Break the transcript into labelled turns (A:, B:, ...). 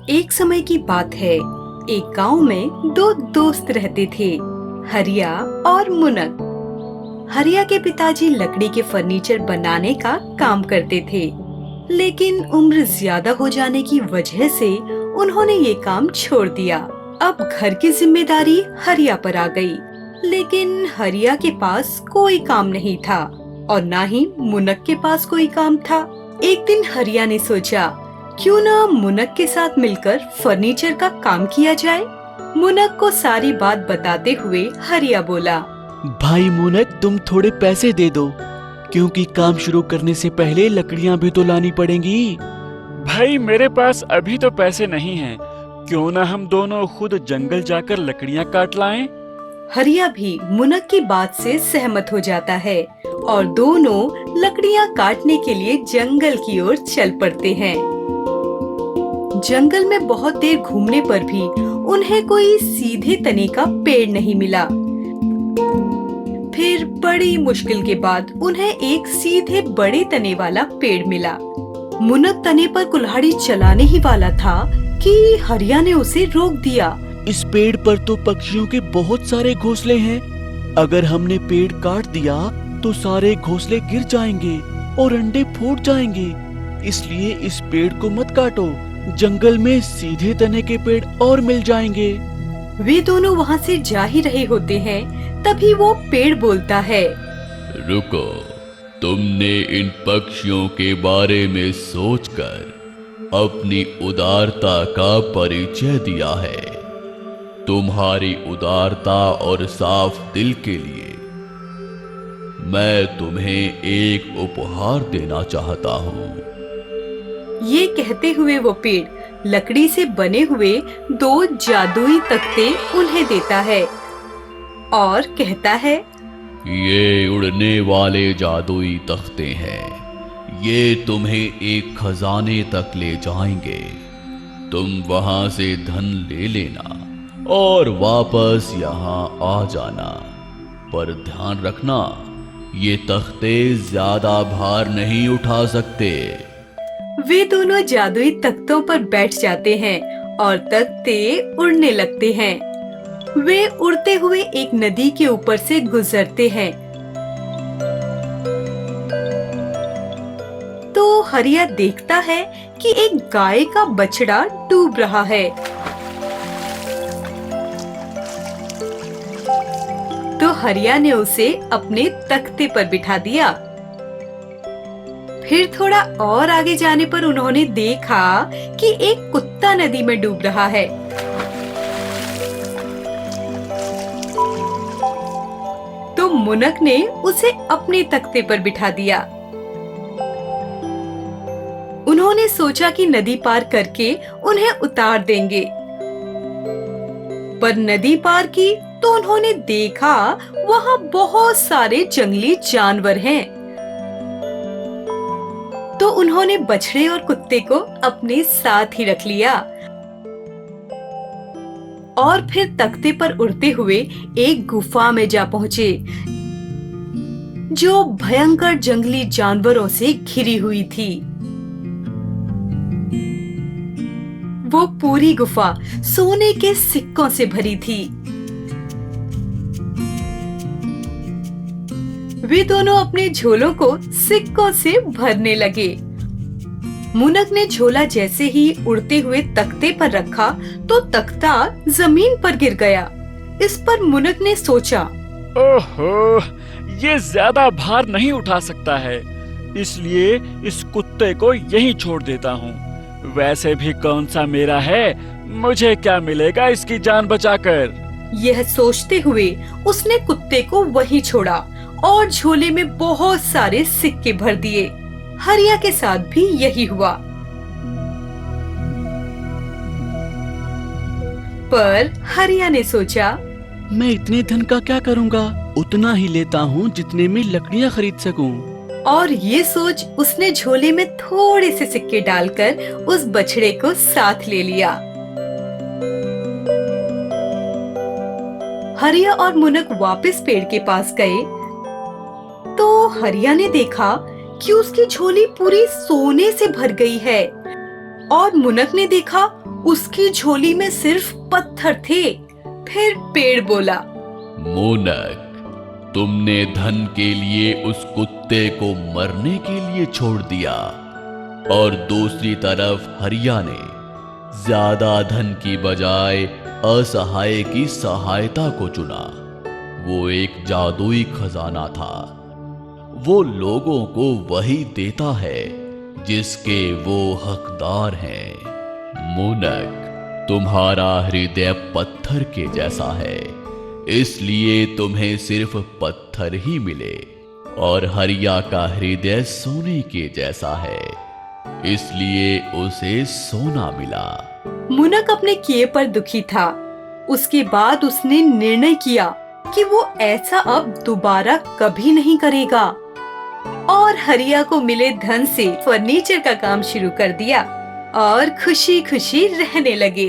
A: एक समय की बात है। एक गांव में दो दोस्त रहते थे, हरिया और मुनक। हरिया के पिताजी लकड़ी के फर्नीचर बनाने का काम करते थे, लेकिन उम्र ज्यादा हो जाने की वजह से उन्होंने ये काम छोड़ दिया। अब घर की जिम्मेदारी हरिया पर आ गई, लेकिन हरिया के पास कोई काम नहीं था और ना ही मुनक के पास कोई काम था। एक दिन हरिया ने सोचा, क्यों ना मुनक के साथ मिलकर फर्नीचर का काम किया जाए। मुनक को सारी बात बताते हुए हरिया बोला,
B: भाई मुनक, तुम थोड़े पैसे दे दो, क्योंकि काम शुरू करने से पहले लकड़ियां भी तो लानी पड़ेंगी।
C: भाई मेरे पास अभी तो पैसे नहीं हैं। क्यों ना हम दोनों खुद जंगल जाकर लकड़ियां काट लाएं?
A: हरिया भी मुनक की बात से सहमत हो जाता है और दोनों लकड़ियां काटने के लिए जंगल की ओर चल पड़ते हैं। जंगल में बहुत देर घूमने पर भी उन्हें कोई सीधे तने का पेड़ नहीं मिला। फिर बड़ी मुश्किल के बाद उन्हें एक सीधे बड़े तने वाला पेड़ मिला। मुनक तने पर कुल्हाड़ी चलाने ही वाला था कि हरिया ने उसे रोक दिया।
B: इस पेड़ पर तो पक्षियों के बहुत सारे घोंसले हैं। अगर हमने पेड़ काट दिया तो सारे घोंसले गिर जाएंगे और अंडे फूट जाएंगे। इसलिए इस पेड़ को मत काटो, जंगल में सीधे तने के पेड़ और मिल जाएंगे।
A: वे दोनों वहाँ से जा ही रहे होते हैं, तभी वो पेड़ बोलता है,
D: रुको, तुमने इन पक्षियों के बारे में सोचकर अपनी उदारता का परिचय दिया है। तुम्हारी उदारता और साफ दिल के लिए मैं तुम्हें एक उपहार देना चाहता हूँ।
A: ये कहते हुए वो पेड़ लकड़ी से बने हुए दो जादुई तख्ते उन्हें देता है और कहता है,
D: ये उड़ने वाले जादुई तख्ते हैं। ये तुम्हें एक खजाने तक ले जाएंगे। तुम वहां से धन ले लेना और वापस यहाँ आ जाना। पर ध्यान रखना, ये तख्ते ज्यादा भार नहीं उठा सकते।
A: वे दोनों जादुई तख्तों पर बैठ जाते हैं और तख्ते उड़ने लगते हैं। वे उड़ते हुए एक नदी के ऊपर से गुजरते हैं। तो हरिया देखता है कि एक गाय का बछड़ा डूब रहा है। तो हरिया ने उसे अपने तख्ते पर बिठा दिया। फिर थोड़ा और आगे जाने पर उन्होंने देखा कि एक कुत्ता नदी में डूब रहा है। तो मुनक ने उसे अपने तख्ते पर बिठा दिया। उन्होंने सोचा कि नदी पार करके उन्हें उतार देंगे, पर नदी पार की तो उन्होंने देखा वहाँ बहुत सारे जंगली जानवर हैं। तो उन्होंने बछड़े और कुत्ते को अपने साथ ही रख लिया और फिर तख्ते पर उड़ते हुए एक गुफा में जा पहुँचे, जो भयंकर जंगली जानवरों से घिरी हुई थी। वो पूरी गुफा सोने के सिक्कों से भरी थी। वे दोनों अपने झोलों को सिक्कों से भरने लगे। मुनक ने झोला जैसे ही उड़ते हुए तख्ते पर रखा तो तख्ता जमीन पर गिर गया। इस पर मुनक ने सोचा,
C: ओहो, ये ज्यादा भार नहीं उठा सकता है, इसलिए इस कुत्ते को यहीं छोड़ देता हूँ। वैसे भी कौन सा मेरा है, मुझे क्या मिलेगा इसकी जान बचाकर।
A: यह सोचते हुए उसने कुत्ते को वहीं छोड़ा और झोले में बहुत सारे सिक्के भर दिए। हरिया के साथ भी यही हुआ। पर हरिया ने सोचा,
B: मैं इतने धन का क्या करूँगा? उतना ही लेता हूँ जितने में लकड़ियाँ खरीद सकूँ।
A: और ये सोच उसने झोले में थोड़े से सिक्के डालकर उस बछड़े को साथ ले लिया। हरिया और मुनक वापस पेड़ के पास गए तो हरिया ने देखा कि उसकी झोली पूरी सोने से भर गई है और मुनक ने देखा उसकी झोली में सिर्फ पत्थर थे। फिर पेड़ बोला,
D: मुनक, तुमने धन के लिए उस कुत्ते को मरने के लिए छोड़ दिया, और दूसरी तरफ हरिया ने ज्यादा धन की बजाय असहाय की सहायता को चुना। वो एक जादुई खजाना था। वो लोगों को वही देता है जिसके वो हकदार हैं। मुनक, तुम्हारा हृदय पत्थर के जैसा है, इसलिए तुम्हें सिर्फ पत्थर ही मिले, और हरिया का हृदय सोने के जैसा है, इसलिए उसे सोना मिला।
A: मुनक अपने किए पर दुखी था। उसके बाद उसने निर्णय किया कि वो ऐसा अब दोबारा कभी नहीं करेगा, और हरिया को मिले धन से फर्नीचर का काम शुरू कर दिया और खुशी खुशी रहने लगे।